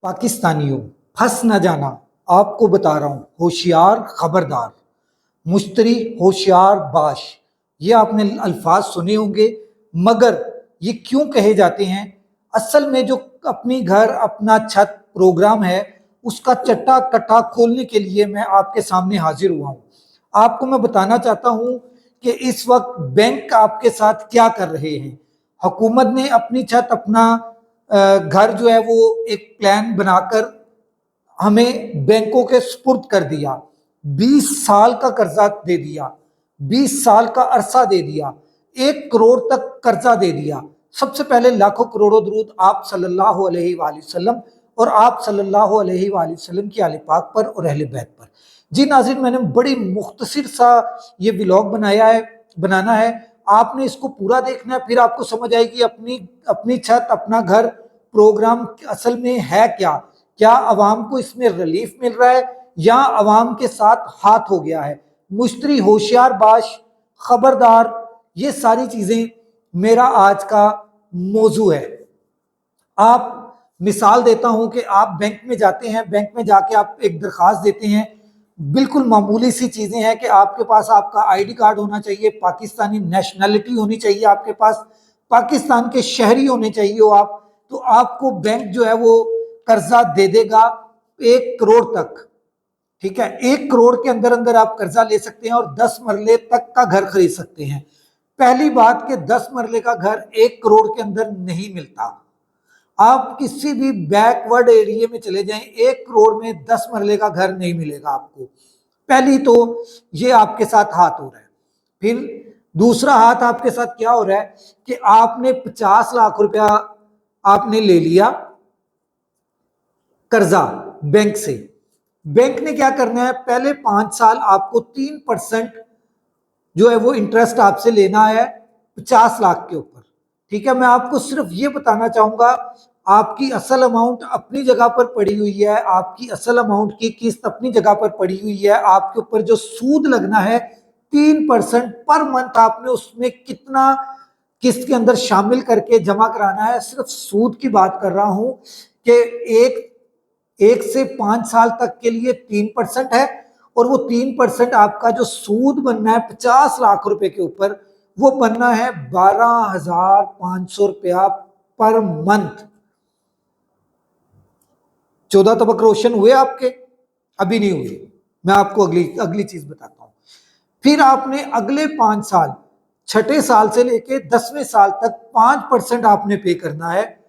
पाकिस्तानियों, फंस न जाना, आपको बता रहा हूं, होशियार खबरदार, मुश्तरी होशियार बाश। ये आपने अल्फाज सुने होंगे, मगर ये क्यों कहे जाते हैं? असल में जो अपनी घर अपना छत प्रोग्राम है, उसका चट्टा कट्टा खोलने के लिए मैं आपके सामने हाजिर हुआ हूं। आपको मैं बताना चाहता हूं कि इस वक्त बैंक आपके साथ क्या कर रहे हैं। हुकूमत ने अपनी छत अपना घर जो है वो एक प्लान बनाकर हमें बैंकों के सुपुर्द कर दिया। 20 साल का कर्जा दे दिया, 20 साल का अरसा दे दिया, 1 करोड़ तक कर्जा दे दिया। सबसे पहले लाखों करोड़ों दरूद आप सल्लल्लाहु अलैहि वसल्लम और आप सल्लल्लाहु अलैहि वसल्लम की आले पाक पर और अहले बैत पर। जी नाज़रीन, मैंने बड़ी मुख्तसर सा ये व्लॉग बनाना है। आपने इसको पूरा देखना है, फिर आपको समझ आएगी अपनी अपनी छत अपना घर प्रोग्राम असल में है क्या। क्या अवाम को इसमें रिलीफ मिल रहा है या अवाम के साथ हाथ हो गया है? मुश्तरी होशियार बाश खबरदार, ये सारी चीजें मेरा आज का मौजू है। आप मिसाल देता हूं कि आप बैंक में जाते हैं, बैंक में जाके आप एक दरखास्त देते हैं। बिल्कुल मामूली सी चीजें हैं कि आपके पास आपका आईडी कार्ड होना चाहिए, पाकिस्तानी नेशनैलिटी होनी चाहिए आपके पास, पाकिस्तान के शहरी होने चाहिए हो आप, तो आपको बैंक जो है वो कर्जा दे देगा 1 करोड़ तक। ठीक है, 1 करोड़ के अंदर अंदर आप कर्जा ले सकते हैं और 10 मरले तक का घर खरीद सकते हैं। पहली बात कि 10 मरले का घर 1 करोड़ के अंदर नहीं मिलता। आप किसी भी बैकवर्ड एरिया में चले जाएं, 1 करोड़ में 10 मरले का घर नहीं मिलेगा आपको। पहली तो ये आपके साथ हाथ हो रहा है। फिर दूसरा हाथ आपके साथ क्या हो रहा है कि आपने 50 लाख रुपया आपने ले लिया कर्जा बैंक से। बैंक ने क्या करना है, पहले 5 साल आपको 3% जो है वो इंटरेस्ट आपसे लेना है 50 लाख के ऊपर। ठीक है, मैं आपको सिर्फ ये बताना चाहूंगा, आपकी असल अमाउंट अपनी जगह पर पड़ी हुई है, आपकी असल अमाउंट की किस्त अपनी जगह पर पड़ी हुई है। आपके ऊपर जो सूद लगना है 3% पर मंथ, आपने उसमें कितना किस्त के अंदर शामिल करके जमा कराना है। सिर्फ सूद की बात कर रहा हूं कि एक 1 से 5 साल तक के लिए 3% है, और वो 3% आपका जो सूद बनना है 50 लाख रुपए के ऊपर, वो बनना है 12,500 रुपया पर मंथ। 14 तबक रोशन हुए आपके? अभी नहीं हुए, मैं आपको अगली अगली चीज बताता हूं। फिर आपने अगले 5 साल, छठे साल से लेके 10वें साल तक 5% आपने पे करना है,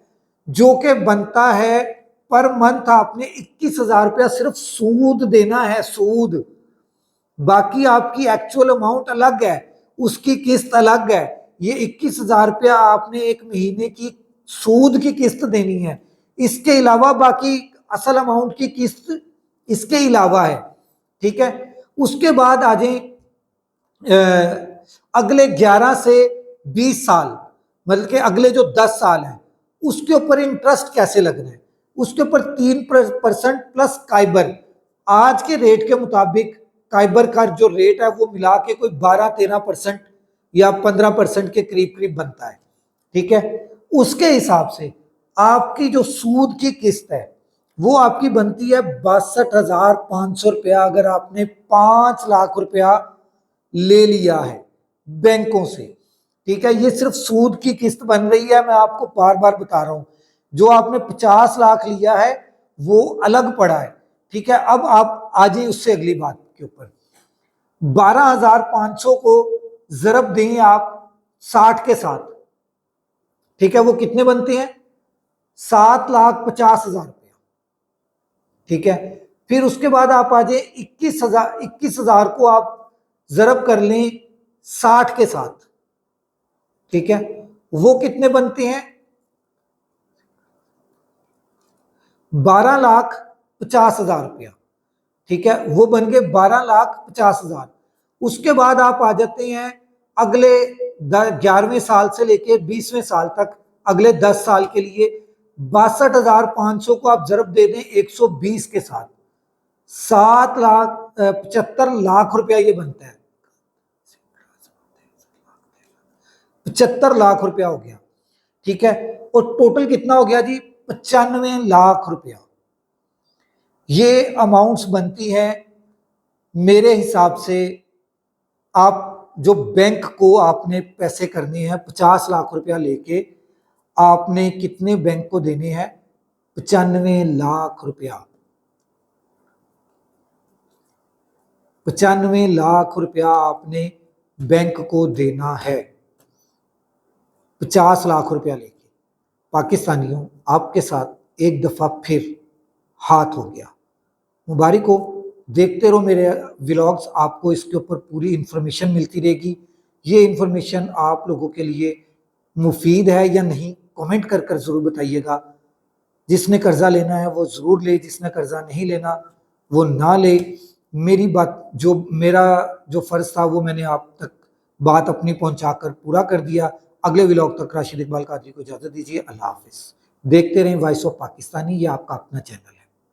जो कि बनता है पर मंथ आपने 21,000 रुपया सिर्फ सूद देना है, सूद। बाकी आपकी एक्चुअल अमाउंट अलग है, उसकी किस्त अलग है। ये 21,000 रुपया आपने एक महीने की सूद की किस्त देनी है। इसके अलावा बाकी असल अमाउंट की किस्त इसके अलावा है। ठीक है, उसके बाद आ जाए अगले 11 से 20 साल, मतलब कि अगले जो 10 साल है, उसके ऊपर इंटरेस्ट कैसे लगना है। उसके ऊपर 3% प्लस काइबर। आज के रेट के मुताबिक काइबर का जो रेट है वो मिला के कोई 12-13% या 15% के करीब करीब बनता है। ठीक है, उसके हिसाब से आपकी जो सूद की किस्त है वो आपकी बनती है 62,500 रुपया, अगर आपने 5 लाख रुपया ले लिया है बैंकों से। ठीक है, ये सिर्फ सूद की किस्त बन रही है, मैं आपको बार बार बता रहा हूं। जो आपने 50 लाख लिया है वो अलग पड़ा है। ठीक है, अब आप आ जाइए उससे अगली बात के ऊपर। 12,500 को जरब दें आप 60 के साथ। ठीक है, वो कितने बनते हैं? 7,50,000 रुपया। ठीक है, फिर उसके बाद आप आ जाए 21,000 को आप जरब कर लें 60 के साथ। ठीक है, वो कितने बनते हैं? 12,50,000 रुपया। ठीक है, वो बन गए 12,50,000। उसके बाद आप आ जाते हैं अगले 11वें साल से लेके 20वें साल तक, अगले 10 साल के लिए 62,500 को आप जरब दे दें 120 के साथ, 7,75,00,000 रुपया ये बनता है। 75 लाख रुपया हो गया। ठीक है, और टोटल कितना हो गया जी? 95 लाख रुपया। ये अमाउंट्स बनती हैं मेरे हिसाब से। आप जो बैंक को आपने पैसे करने हैं 50 लाख रुपया लेके आपने कितने बैंक को देने हैं? 95 लाख रुपया। 95 लाख रुपया आपने बैंक को देना है, 50 लाख रुपया लेके। पाकिस्तानियों, आपके साथ एक दफ़ा फिर हाथ हो गया। मुबारक हो, देखते रहो मेरे व्लॉग्स, आपको इसके ऊपर पूरी इन्फॉर्मेशन मिलती रहेगी। ये इन्फॉर्मेशन आप लोगों के लिए मुफीद है या नहीं, कमेंट कर कर ज़रूर बताइएगा। जिसने कर्जा लेना है वो ज़रूर ले, जिसने कर्जा नहीं लेना वो ना ले। मेरी बात, जो मेरा जो फ़र्ज़ था वो मैंने आप तक बात अपनी पहुंचाकर पूरा कर दिया। अगले व्लॉग तक राशिद इकबाल कादरी को इजाज़त दीजिए। अल्लाह हाफिज़। देखते रहें वॉइस ऑफ पाकिस्तानी, ये आपका अपना चैनल है।